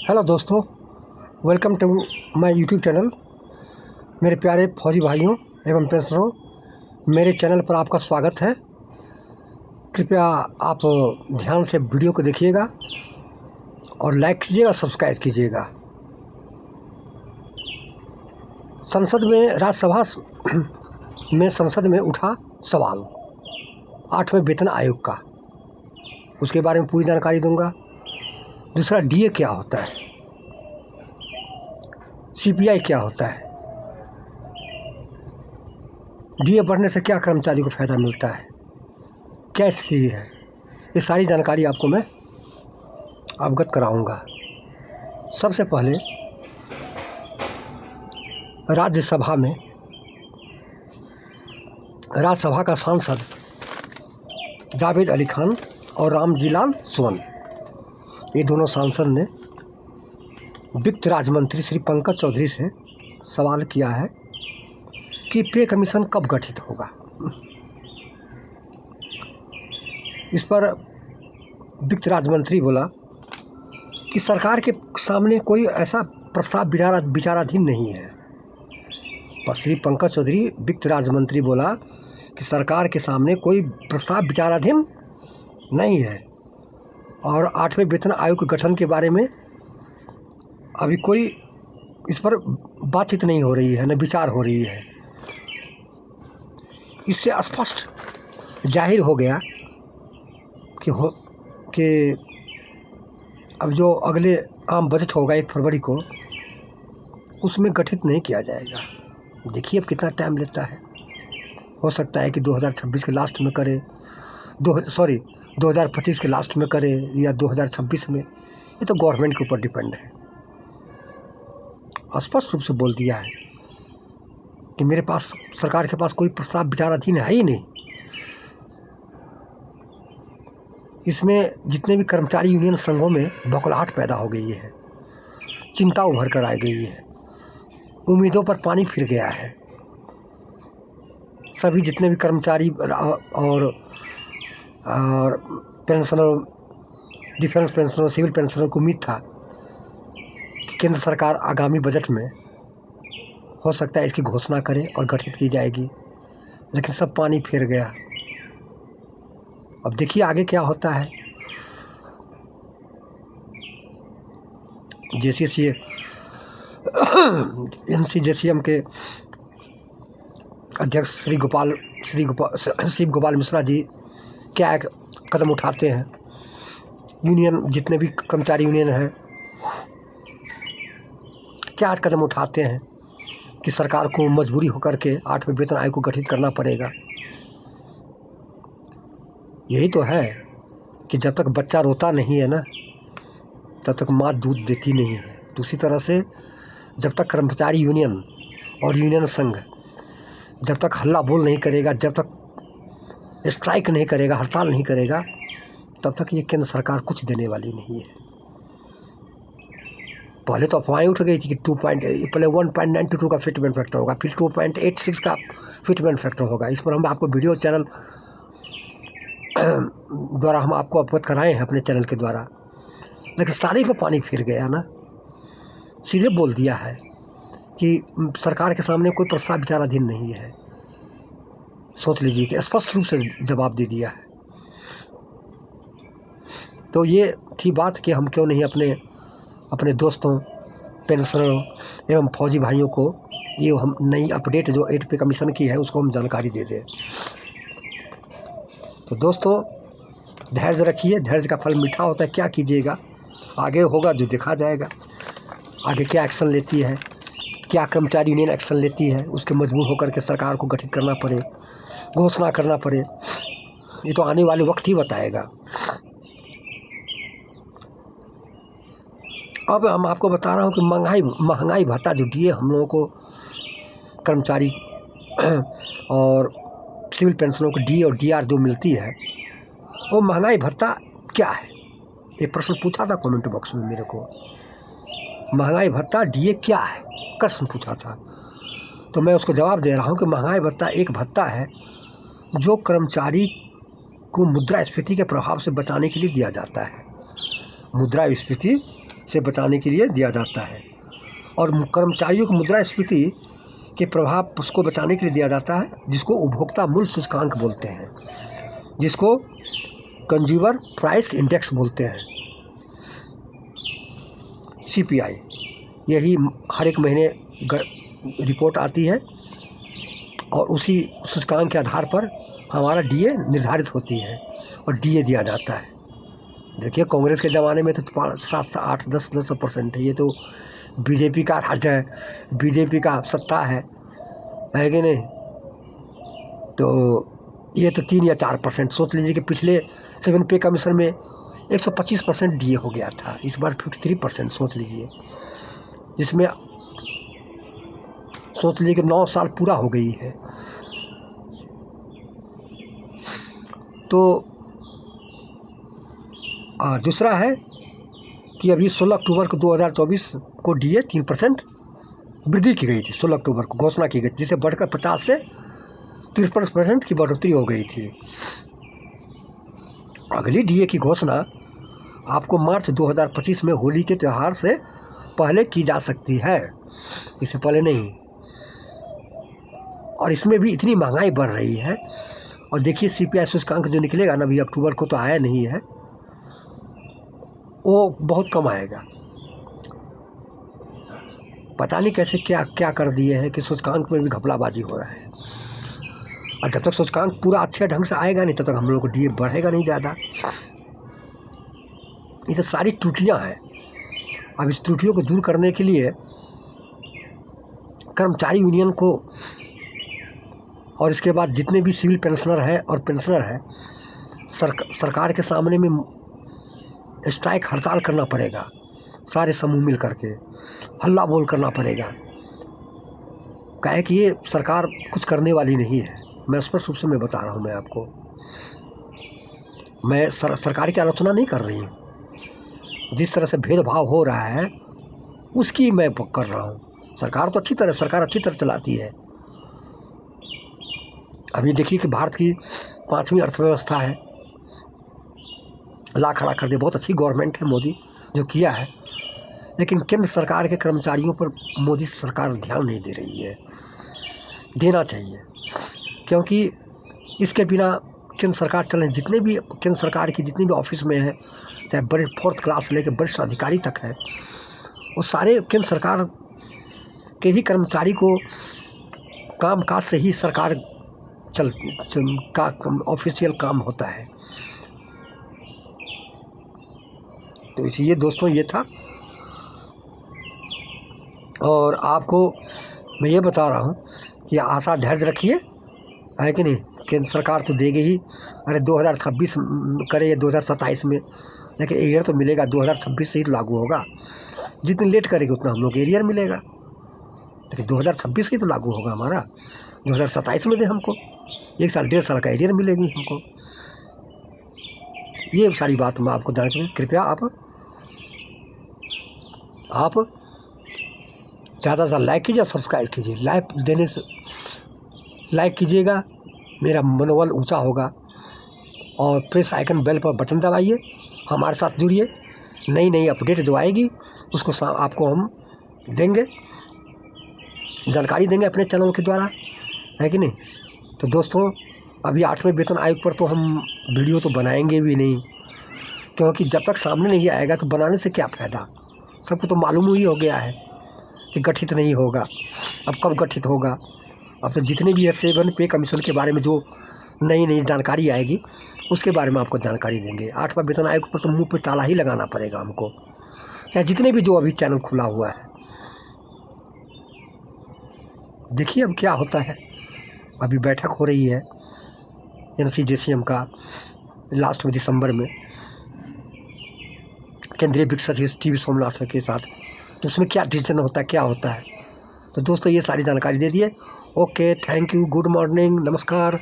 Hello दोस्तों, welcome to my YouTube channel. मेरे प्यारे फौजी भाइयों एवं पेंशनरों, मेरे चैनल पर आपका स्वागत है। कृपया आप ध्यान से वीडियो को देखिएगा और लाइक कीजिएगा, सब्सक्राइब कीजिएगा। संसद में उठा सवाल 8वें वेतन आयोग का, उसके बारे में पूरी जानकारी दूंगा। दूसरा, डीए क्या होता है, सीपीआई क्या होता है, डीए बढ़ने से क्या कर्मचारी को फ़ायदा मिलता है, क्या स्थिति है, ये सारी जानकारी आपको मैं अवगत कराऊंगा। सबसे पहले राज्यसभा का सांसद जावेद अली खान और रामजीलाल सोन, ये दोनों सांसद ने वित्त राज्य मंत्री श्री पंकज चौधरी से सवाल किया है कि पे कमीशन कब गठित होगा। इस पर वित्त राज्य मंत्री बोला कि सरकार के सामने कोई ऐसा प्रस्ताव विचाराधीन नहीं है। पर श्री पंकज चौधरी वित्त राज्य मंत्री बोला कि सरकार के सामने कोई प्रस्ताव विचाराधीन नहीं है और 8वें वेतन आयोग के गठन के बारे में अभी कोई इस पर बातचीत नहीं हो रही है, न विचार हो रही है। इससे स्पष्ट जाहिर हो गया कि अब जो अगले आम बजट होगा 1 फरवरी को, उसमें गठित नहीं किया जाएगा। देखिए अब कितना टाइम लेता है। हो सकता है कि 2026 के लास्ट में करे, 2025 के लास्ट में करे या 2026 में। ये तो गवर्नमेंट के ऊपर डिपेंड है। स्पष्ट रूप से बोल दिया है कि मेरे पास, सरकार के पास कोई प्रस्ताव विचाराधीन है ही नहीं। इसमें जितने भी कर्मचारी यूनियन संघों में बौखलाहट पैदा हो गई है, चिंता उभर कर आ गई है, उम्मीदों पर पानी फिर गया है। सभी जितने भी कर्मचारी और pensioner, defence pensioner, civil pensioner को उम्मीद था कि केंद्र सरकार आगामी बजट में हो सकता है इसकी घोषणा करे और गठित की जाएगी, लेकिन सब पानी फिर गया। अब देखिए आगे क्या होता है। NCJCM के अध्यक्ष श्री शिव गोपाल मिश्रा जी क्या एक कदम उठाते हैं, यूनियन जितने भी कर्मचारी यूनियन हैं क्या कदम उठाते हैं कि सरकार को मजबूरी होकर के 8वें वेतन आयोग को गठित करना पड़ेगा। यही तो है कि जब तक बच्चा रोता नहीं है ना, तब तक माँ दूध देती नहीं है। दूसरी तरह से जब तक कर्मचारी यूनियन और यूनियन संघ जब तक हल्ला बोल नहीं करेगा, जब तक स्ट्राइक नहीं करेगा, हड़ताल नहीं करेगा, तब तक ये केंद्र सरकार कुछ देने वाली नहीं है। पहले तो अफवाहें उठ गई थी कि पहले 1.92 का फिटमेंट फैक्टर होगा, फिर 2.86 का फिटमेंट फैक्टर होगा। इस पर हम आपको वीडियो चैनल द्वारा हम आपको अवगत कराए हैं अपने चैनल के द्वारा, लेकिन सारे पे पानी फिर गया ना। सीधे बोल दिया है कि सरकार के सामने कोई प्रस्ताव विचाराधीन नहीं है। सोच लीजिए कि स्पष्ट रूप से जवाब दे दिया है। तो ये थी बात कि हम क्यों नहीं अपने दोस्तों, पेंशनरों एवं फौजी भाइयों को ये हम नई अपडेट जो 8 पे कमीशन की है उसको हम जानकारी दे दें। तो दोस्तों, धैर्य रखिए, धैर्य का फल मीठा होता है। क्या कीजिएगा, आगे होगा जो देखा जाएगा। आगे क्या एक्शन लेती है, क्या कर्मचारी यूनियन एक्शन लेती है, उसके मजबूर होकर के सरकार को गठित करना पड़े, घोषणा करना पड़े, ये तो आने वाले वक्त ही बताएगा। अब हम आपको बता रहा हूँ कि महंगाई भत्ता जो डीए हम लोगों को कर्मचारी और सिविल पेंशनों को डी और डीआर जो मिलती है, वो महंगाई भत्ता क्या है, एक प्रश्न पूछा था कमेंट बॉक्स में मेरे को। महंगाई भत्ता डीए क्या है, प्रश्न पूछा था, तो मैं उसको जवाब दे रहा हूँ कि महंगाई भत्ता एक भत्ता है जो कर्मचारी को मुद्रास्फीति के प्रभाव से बचाने के लिए दिया जाता है। मुद्रास्फीति से बचाने के लिए दिया जाता है। और कर्मचारियों को मुद्रास्फीति के प्रभाव उसको बचाने के लिए दिया जाता है, जिसको उपभोक्ता मूल्य सूचकांक बोलते हैं, जिसको कंज्यूमर प्राइस इंडेक्स बोलते हैं, CPI। यही हर एक महीने रिपोर्ट आती है और उसी सूचकांक के आधार पर हमारा DA निर्धारित होती है और DA दिया जाता है। देखिए कांग्रेस के ज़माने में तो 7, 8, 10% है। ये तो बीजेपी का राज है, बीजेपी का सत्ता है कि नहीं? तो ये तो 3 या 4%। सोच लीजिए कि पिछले 7 पे कमीशन में 125% DA हो गया था, इस बार 53%। सोच लीजिए, जिसमें सोच लीजिए कि 9 साल पूरा हो गई है। तो दूसरा है कि अभी 16 अक्टूबर को 2024 को DA 3% वृद्धि की गई थी। 16 अक्टूबर को घोषणा की गई थी, जिसे बढ़कर 50 से 53% की बढ़ोतरी हो गई थी। अगली DA की घोषणा आपको मार्च 2025 में होली के त्यौहार से पहले की जा सकती है, इससे पहले नहीं। और इसमें भी इतनी महंगाई बढ़ रही है। और देखिए CPI सूचकांक जो निकलेगा ना, अभी अक्टूबर को तो आया नहीं है, वो बहुत कम आएगा। पता नहीं कैसे क्या क्या कर दिए हैं कि सूचकांक में भी घपलाबाजी हो रहा है। और जब तक सूचकांक पूरा अच्छे ढंग से आएगा नहीं, तब तक हम लोगों को DA बढ़ेगा नहीं ज़्यादा। ये तो सारी त्रुटियां हैं। अब इस त्रुटियों को दूर करने के लिए कर्मचारी यूनियन को और इसके बाद जितने भी सिविल पेंशनर हैं और पेंशनर हैं, सरकार के सामने में स्ट्राइक हड़ताल करना पड़ेगा। सारे समूह मिल करके हल्ला बोल करना पड़ेगा। कहे कि ये सरकार कुछ करने वाली नहीं है। मैं स्पष्ट रूप से मैं बता रहा हूँ, मैं आपको, मैं सरकार की आलोचना नहीं कर रही हूँ। जिस तरह से भेदभाव हो रहा है उसकी मैं कर रहा हूँ। सरकार अच्छी तरह चलाती है। अभी देखिए कि भारत की 5वीं अर्थव्यवस्था है, ला खड़ा कर दे। बहुत अच्छी गवर्नमेंट है मोदी जो किया है, लेकिन केंद्र सरकार के कर्मचारियों पर मोदी सरकार ध्यान नहीं दे रही है। देना चाहिए, क्योंकि इसके बिना केंद्र सरकार चले, जितने भी केंद्र सरकार की जितनी भी ऑफिस में है, चाहे बड़े 4th क्लास से लेकर वरिष्ठ अधिकारी तक है, वो सारे केंद्र सरकार के ही कर्मचारी को कामकाज से ही सरकार का ऑफिशियल काम होता है। तो इसलिए दोस्तों ये था। और आपको मैं ये बता रहा हूँ कि आशा धैर्य रखिए, है कि नहीं? केंद्र सरकार तो देगी ही। अरे 2026 करे या 2027 में, लेकिन एरियर तो मिलेगा 2026 से ही लागू होगा। जितनी लेट करेगी उतना हम लोग एरियर मिलेगा, लेकिन 2026 ही तो लागू होगा हमारा। 2027 में दे हमको 1 साल 1.5 साल का एरियर मिलेगी हमको। ये सारी बात मैं आपको जानकारी। कृपया आप ज़्यादा से ज़्यादा लाइक कीजिए, सब्सक्राइब कीजिए। लाइक देने से लाइक कीजिएगा, मेरा मनोबल ऊंचा होगा। और प्रेस आइकन बेल पर बटन दबाइए, हमारे साथ जुड़िए। नई नई अपडेट जो आएगी उसको आपको हम देंगे, जानकारी देंगे अपने चैनल के द्वारा, है कि नहीं? तो दोस्तों अभी 8वें वेतन आयोग पर तो हम वीडियो तो बनाएंगे भी नहीं, क्योंकि जब तक सामने नहीं आएगा तो बनाने से क्या फ़ायदा। सबको तो मालूम ही हो गया है कि गठित नहीं होगा। अब कब गठित होगा? अब तो जितने भी 7 पे कमीशन के बारे में जो नई नई जानकारी आएगी उसके बारे में आपको जानकारी देंगे। 8वां वेतन आयोग पर तो मुंह पे ताला ही लगाना पड़ेगा हमको, चाहे जितने भी जो अभी चैनल खुला हुआ है। देखिए अब क्या होता है। अभी बैठक हो रही है NCJCM का लास्ट में दिसंबर में, केंद्रीय वित्त सचिव TV सोमनाथ के साथ। तो उसमें क्या डिसीजन होता है, क्या होता है। तो दोस्तों ये सारी जानकारी दे दिए। Okay, thank you, good morning, नमस्कार।